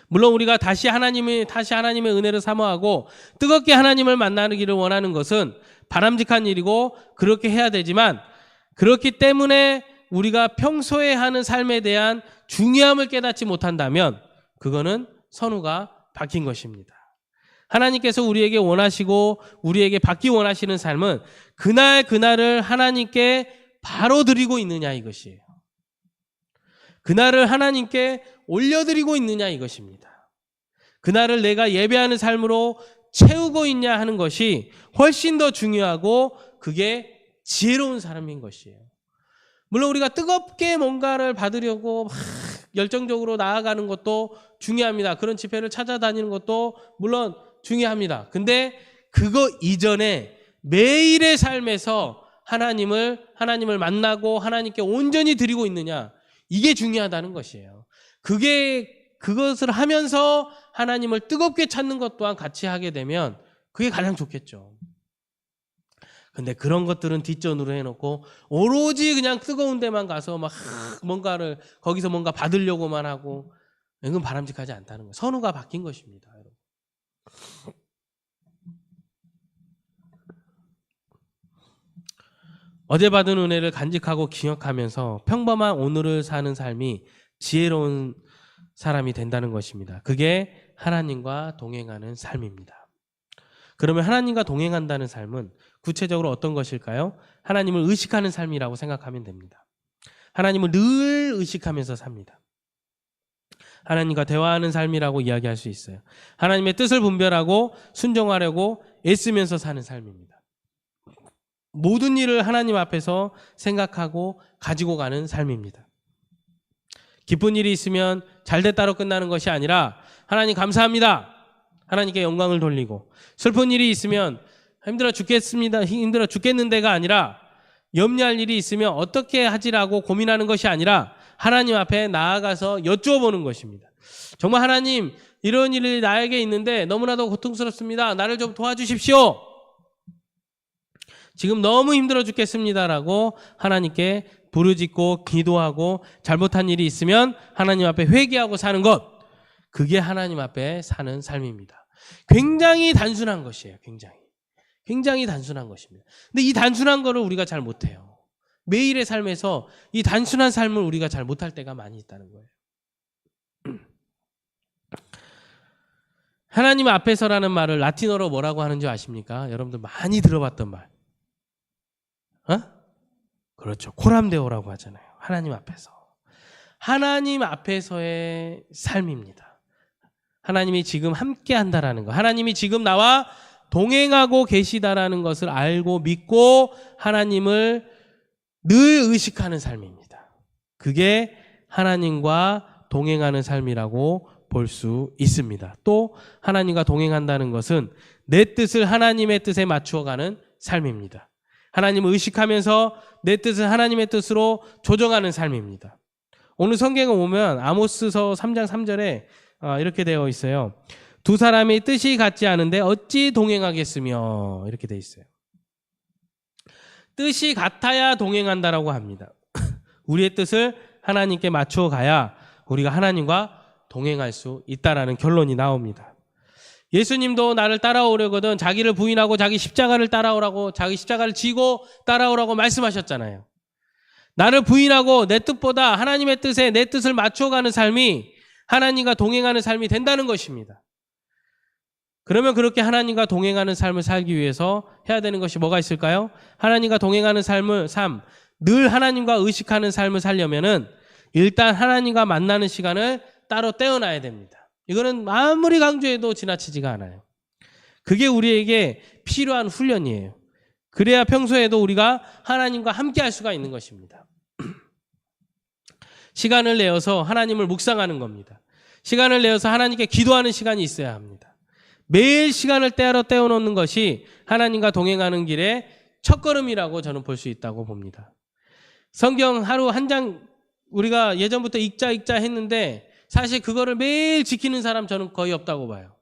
물론 우리가 다시 하나님의 은혜를 사모하고 뜨겁게 하나님을 만나기를 원하는 것은 바람직한 일이고 그렇게 해야 되지만, 그렇기 때문에 우리가 평소에 하는 삶에 대한 중요함을 깨닫지 못한다면 그거는 선우가 바뀐 것입니다. 하나님께서 우리에게 원하시고 우리에게 받기 원하시는 삶은 그날을 하나님께 바로 드리고 있느냐 이것이에요. 그날을 하나님께 올려드리고 있느냐 이것입니다. 그날을 내가 예배하는 삶으로 채우고 있냐 하는 것이 훨씬 더 중요하고 그게 지혜로운 사람인 것이에요. 물론 우리가 뜨겁게 뭔가를 받으려고 막 열정적으로 나아가는 것도 중요합니다. 그런 집회를 찾아다니는 것도 물론 중요합니다. 근데 그거 이전에 매일의 삶에서 하나님을 만나고 하나님께 온전히 드리고 있느냐, 이게 중요하다는 것이에요. 그것을 하면서 하나님을 뜨겁게 찾는 것 또한 같이 하게 되면 그게 가장 좋겠죠. 근데 그런 것들은 뒷전으로 해놓고 오로지 그냥 뜨거운 데만 가서 막 거기서 뭔가 받으려고만 하고, 이건 바람직하지 않다는 거예요. 선우가 바뀐 것입니다, 여러분. 어제 받은 은혜를 간직하고 기억하면서 평범한 오늘을 사는 삶이 지혜로운 사람이 된다는 것입니다. 그게 하나님과 동행하는 삶입니다. 그러면 하나님과 동행한다는 삶은 구체적으로 어떤 것일까요? 하나님을 의식하는 삶이라고 생각하면 됩니다. 하나님을 늘 의식하면서 삽니다. 하나님과 대화하는 삶이라고 이야기할 수 있어요. 하나님의 뜻을 분별하고 순종하려고 애쓰면서 사는 삶입니다. 모든 일을 하나님 앞에서 생각하고 가지고 가는 삶입니다. 기쁜 일이 있으면 잘됐다로 끝나는 것이 아니라 하나님 감사합니다. 하나님께 영광을 돌리고, 슬픈 일이 있으면 힘들어 죽겠습니다. 힘들어 죽겠는데가 아니라, 염려할 일이 있으면 어떻게 하지라고 고민하는 것이 아니라 하나님 앞에 나아가서 여쭈어보는 것입니다. 정말 하나님, 이런 일이 나에게 있는데 너무나도 고통스럽습니다. 나를 좀 도와주십시오. 지금 너무 힘들어 죽겠습니다라고 하나님께 부르짖고 기도하고, 잘못한 일이 있으면 하나님 앞에 회개하고 사는 것, 그게 하나님 앞에 사는 삶입니다. 굉장히 단순한 것이에요. 굉장히 단순한 것입니다. 근데 이 단순한 거를 우리가 잘 못해요. 매일의 삶에서 이 단순한 삶을 우리가 잘 못할 때가 많이 있다는 거예요. 하나님 앞에서라는 말을 라틴어로 뭐라고 하는지 아십니까? 여러분들 많이 들어봤던 말. 그렇죠. 코람데오라고 하잖아요. 하나님 앞에서. 하나님 앞에서의 삶입니다. 하나님이 지금 함께 한다라는 거. 하나님이 지금 나와 동행하고 계시다라는 것을 알고 믿고 하나님을 늘 의식하는 삶입니다. 그게 하나님과 동행하는 삶이라고 볼 수 있습니다. 또 하나님과 동행한다는 것은 내 뜻을 하나님의 뜻에 맞추어가는 삶입니다. 하나님을 의식하면서 내 뜻을 하나님의 뜻으로 조정하는 삶입니다. 오늘 성경에 보면 아모스서 3장 3절에 이렇게 되어 있어요. 두 사람이 뜻이 같지 않은데 어찌 동행하겠으며, 이렇게 되어 있어요. 뜻이 같아야 동행한다라고 합니다. 우리의 뜻을 하나님께 맞추어 가야 우리가 하나님과 동행할 수 있다라는 결론이 나옵니다. 예수님도 나를 따라오려거든 자기를 부인하고 자기 십자가를 따라오라고, 자기 십자가를 지고 따라오라고 말씀하셨잖아요. 나를 부인하고 내 뜻보다 하나님의 뜻에 내 뜻을 맞춰가는 삶이 하나님과 동행하는 삶이 된다는 것입니다. 그러면 그렇게 하나님과 동행하는 삶을 살기 위해서 해야 되는 것이 뭐가 있을까요? 하나님과 동행하는 삶을 늘 하나님과 의식하는 삶을 살려면은 일단 하나님과 만나는 시간을 따로 떼어놔야 됩니다. 이거는 아무리 강조해도 지나치지가 않아요. 그게 우리에게 필요한 훈련이에요. 그래야 평소에도 우리가 하나님과 함께 할 수가 있는 것입니다. 시간을 내어서 하나님을 묵상하는 겁니다. 시간을 내어서 하나님께 기도하는 시간이 있어야 합니다. 매일 시간을 따로 떼어놓는 것이 하나님과 동행하는 길의 첫걸음이라고 저는 볼 수 있다고 봅니다. 성경 하루 한 장 우리가 예전부터 읽자 했는데 사실 그거를 매일 지키는 사람 저는 거의 없다고 봐요.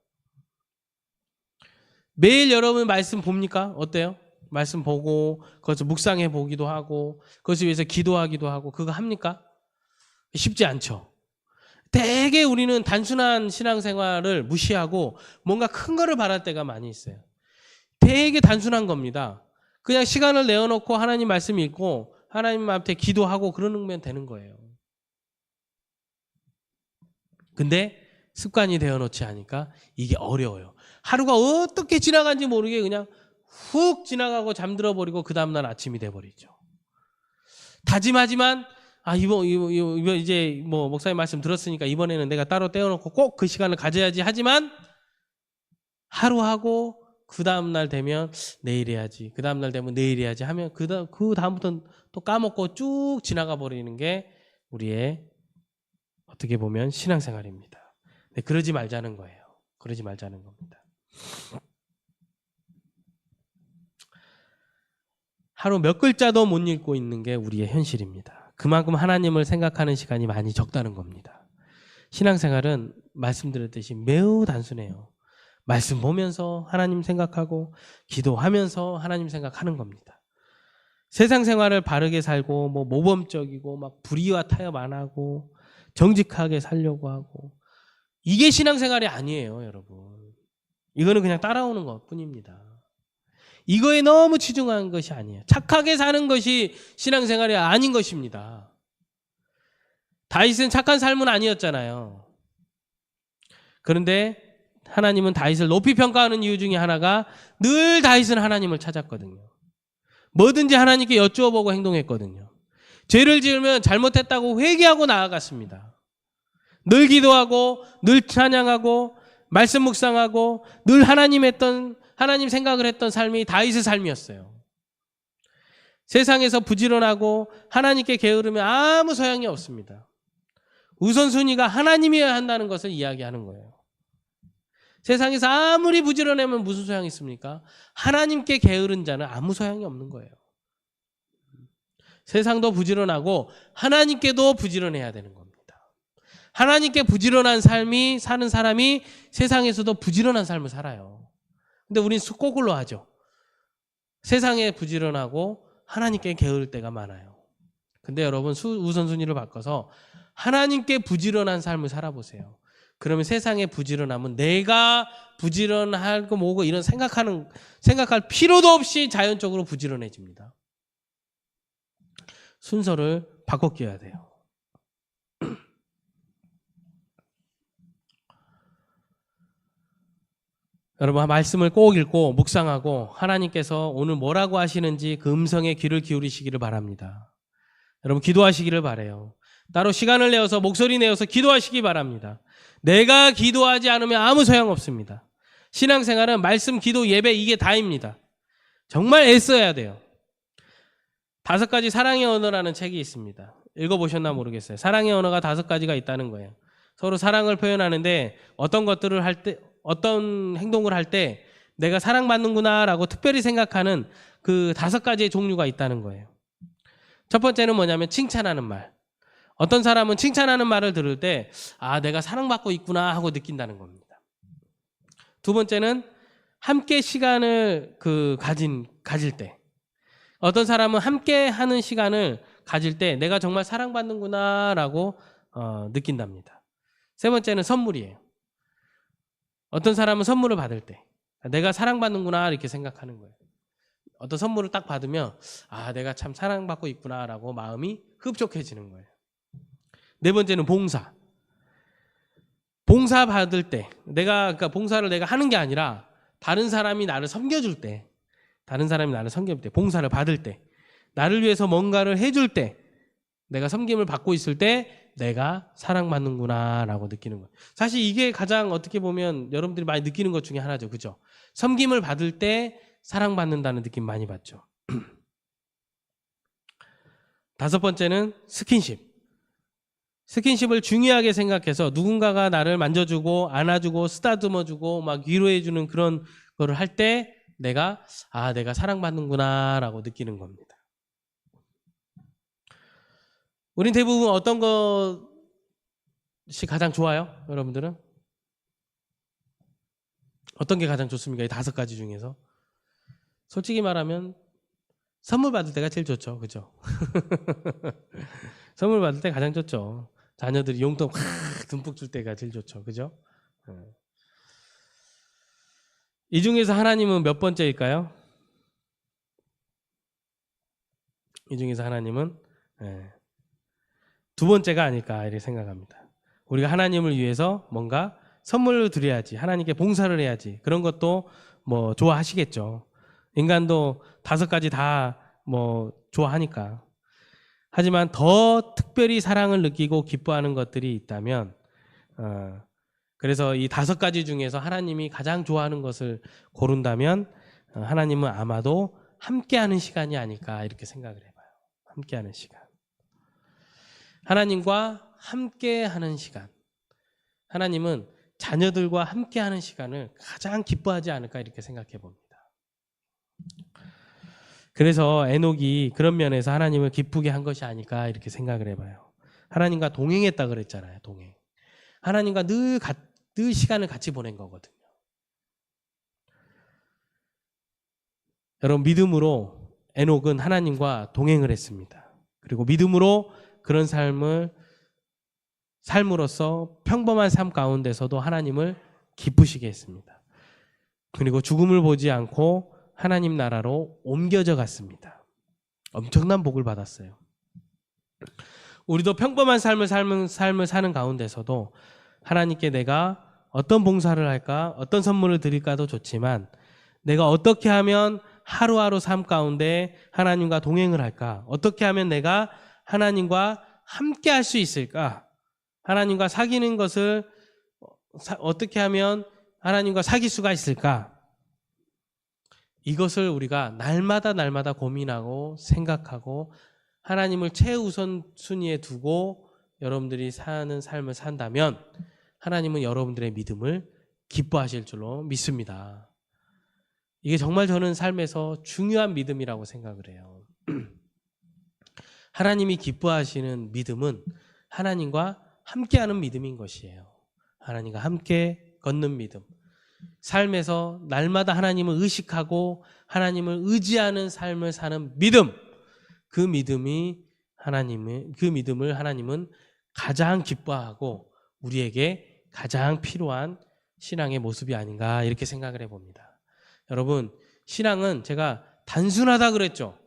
매일 여러분 말씀 봅니까? 어때요? 말씀 보고 그것을 묵상해 보기도 하고 그것을 위해서 기도하기도 하고, 그거 합니까? 쉽지 않죠. 되게 우리는 단순한 신앙생활을 무시하고 뭔가 큰 거를 바랄 때가 많이 있어요. 되게 단순한 겁니다. 그냥 시간을 내어놓고 하나님 말씀 읽고 하나님 앞에 기도하고 그러면 되는 거예요. 근데 습관이 되어놓지 않으니까 이게 어려워요. 하루가 어떻게 지나간지 모르게 그냥 훅 지나가고 잠들어 버리고 그 다음날 아침이 돼버리죠. 다짐하지만 이번 이제 목사님 말씀 들었으니까 이번에는 내가 따로 떼어놓고 꼭 그 시간을 가져야지 하지만 하루 하고 그 다음날 되면 내일 해야지, 그 다음날 되면 내일 해야지 하면 그 다음부터는 또 까먹고 쭉 지나가 버리는 게 우리의 어떻게 보면 신앙생활입니다. 근데 그러지 말자는 거예요. 그러지 말자는 겁니다. 하루 몇 글자도 못 읽고 있는 게 우리의 현실입니다. 그만큼 하나님을 생각하는 시간이 많이 적다는 겁니다. 신앙생활은 말씀드렸듯이 매우 단순해요. 말씀 보면서 하나님 생각하고 기도하면서 하나님 생각하는 겁니다. 세상 생활을 바르게 살고 모범적이고 막 불의와 타협 안 하고 정직하게 살려고 하고, 이게 신앙생활이 아니에요, 여러분. 이거는 그냥 따라오는 것 뿐입니다. 이거에 너무 치중한 것이 아니에요. 착하게 사는 것이 신앙생활이 아닌 것입니다. 다윗은 착한 삶은 아니었잖아요. 그런데 하나님은 다윗을 높이 평가하는 이유 중에 하나가 늘 다윗은 하나님을 찾았거든요. 뭐든지 하나님께 여쭈어보고 행동했거든요. 죄를 지으면 잘못했다고 회개하고 나아갔습니다. 늘 기도하고 늘 찬양하고 말씀 묵상하고 늘 하나님 생각을 했던 삶이 다윗의 삶이었어요. 세상에서 부지런하고 하나님께 게으르면 아무 소용이 없습니다. 우선순위가 하나님이어야 한다는 것을 이야기하는 거예요. 세상에서 아무리 부지런하면 무슨 소용이 있습니까? 하나님께 게으른 자는 아무 소용이 없는 거예요. 세상도 부지런하고 하나님께도 부지런해야 되는 겁니다. 하나님께 부지런한 삶이 사는 사람이 세상에서도 부지런한 삶을 살아요. 근데 우린 거꾸로 하죠. 세상에 부지런하고 하나님께 게으를 때가 많아요. 근데 여러분 우선순위를 바꿔서 하나님께 부지런한 삶을 살아보세요. 그러면 세상에 부지런하면 내가 부지런하고 뭐고 이런 생각할 필요도 없이 자연적으로 부지런해집니다. 순서를 바꿔 끼워야 돼요. 여러분 말씀을 꼭 읽고 묵상하고 하나님께서 오늘 뭐라고 하시는지 그 음성에 귀를 기울이시기를 바랍니다. 여러분 기도하시기를 바라요. 따로 시간을 내어서 목소리 내어서 기도하시기 바랍니다. 내가 기도하지 않으면 아무 소용없습니다. 신앙생활은 말씀, 기도, 예배 이게 다입니다. 정말 애써야 돼요. 5가지 사랑의 언어라는 책이 있습니다. 읽어보셨나 모르겠어요. 사랑의 언어가 5가지가 있다는 거예요. 서로 사랑을 표현하는데 어떤 행동을 할 때 내가 사랑받는구나 라고 특별히 생각하는 그 5가지의 종류가 있다는 거예요. 첫 번째는 뭐냐면 칭찬하는 말. 어떤 사람은 칭찬하는 말을 들을 때 내가 사랑받고 있구나 하고 느낀다는 겁니다. 두 번째는 함께 시간을 가질 때. 어떤 사람은 함께 하는 시간을 가질 때 내가 정말 사랑받는구나 라고 느낀답니다. 세 번째는 선물이에요. 어떤 사람은 선물을 받을 때 내가 사랑받는구나 이렇게 생각하는 거예요. 어떤 선물을 딱 받으면 내가 참 사랑받고 있구나 라고 마음이 흡족해지는 거예요. 네 번째는 봉사. 봉사 받을 때 그러니까 봉사를 내가 하는 게 아니라 다른 사람이 나를 섬겨줄 때 봉사를 받을 때 나를 위해서 뭔가를 해줄 때 내가 섬김을 받고 있을 때 내가 사랑받는구나 라고 느끼는 거예요. 사실 이게 가장 어떻게 보면 여러분들이 많이 느끼는 것 중에 하나죠. 그죠? 섬김을 받을 때 사랑받는다는 느낌 많이 받죠. 5번째는 스킨십. 스킨십을 중요하게 생각해서 누군가가 나를 만져주고 안아주고 쓰다듬어주고 막 위로해주는 그런 거를 할 때 내가 사랑받는구나 라고 느끼는 겁니다. 우린 대부분 어떤 것이 가장 좋아요? 여러분들은? 어떤 게 가장 좋습니까? 이 5가지 중에서. 솔직히 말하면 선물 받을 때가 제일 좋죠. 그죠? 선물 받을 때 가장 좋죠. 자녀들이 용돈 확 듬뿍 줄 때가 제일 좋죠. 그죠? 이 중에서 하나님은 몇 번째일까요? 이 중에서 하나님은 2번째가 아닐까 이렇게 생각합니다. 우리가 하나님을 위해서 뭔가 선물을 드려야지, 하나님께 봉사를 해야지, 그런 것도 뭐 좋아하시겠죠. 인간도 5가지 다 뭐 좋아하니까. 하지만 더 특별히 사랑을 느끼고 기뻐하는 것들이 있다면 그래서 이 5가지 중에서 하나님이 가장 좋아하는 것을 고른다면 하나님은 아마도 함께하는 시간이 아닐까 이렇게 생각을 해봐요. 함께하는 시간. 하나님과 함께하는 시간. 하나님은 자녀들과 함께하는 시간을 가장 기뻐하지 않을까 이렇게 생각해 봅니다. 그래서 에녹이 그런 면에서 하나님을 기쁘게 한 것이 아닐까 이렇게 생각을 해봐요. 하나님과 동행했다 그랬잖아요. 동행. 하나님과 늘 시간을 같이 보낸 거거든요. 여러분 믿음으로 에녹은 하나님과 동행을 했습니다. 그리고 믿음으로 그런 삶으로서 평범한 삶 가운데서도 하나님을 기쁘시게 했습니다. 그리고 죽음을 보지 않고 하나님 나라로 옮겨져 갔습니다. 엄청난 복을 받았어요. 우리도 평범한 삶을 사는 가운데서도 하나님께 내가 어떤 봉사를 할까, 어떤 선물을 드릴까도 좋지만 내가 어떻게 하면 하루하루 삶 가운데 하나님과 동행을 할까, 어떻게 하면 내가 하나님과 함께 할 수 있을까, 하나님과 사귀는 것을 어떻게 하면 하나님과 사귈 수가 있을까, 이것을 우리가 날마다 고민하고 생각하고 하나님을 최우선순위에 두고 여러분들이 사는 삶을 산다면 하나님은 여러분들의 믿음을 기뻐하실 줄로 믿습니다. 이게 정말 저는 삶에서 중요한 믿음이라고 생각을 해요. 하나님이 기뻐하시는 믿음은 하나님과 함께하는 믿음인 것이에요. 하나님과 함께 걷는 믿음. 삶에서 날마다 하나님을 의식하고 하나님을 의지하는 삶을 사는 믿음. 그 믿음을 하나님은 가장 기뻐하고 우리에게 가장 필요한 신앙의 모습이 아닌가 이렇게 생각을 해봅니다. 여러분, 신앙은 제가 단순하다 그랬죠.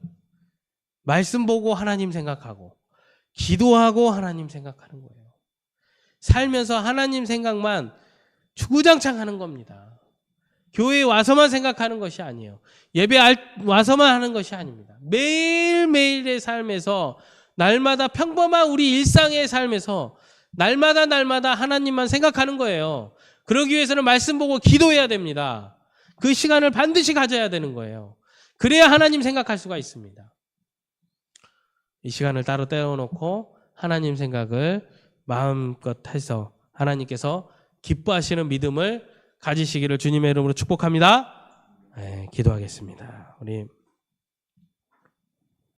말씀 보고 하나님 생각하고 기도하고 하나님 생각하는 거예요. 살면서 하나님 생각만 주구장창 하는 겁니다. 교회에 와서만 생각하는 것이 아니에요. 예배 와서만 하는 것이 아닙니다. 매일매일의 삶에서 날마다 평범한 우리 일상의 삶에서 날마다 하나님만 생각하는 거예요. 그러기 위해서는 말씀 보고 기도해야 됩니다. 그 시간을 반드시 가져야 되는 거예요. 그래야 하나님 생각할 수가 있습니다. 이 시간을 따로 떼어놓고 하나님 생각을 마음껏 해서 하나님께서 기뻐하시는 믿음을 가지시기를 주님의 이름으로 축복합니다. 네, 기도하겠습니다. 우리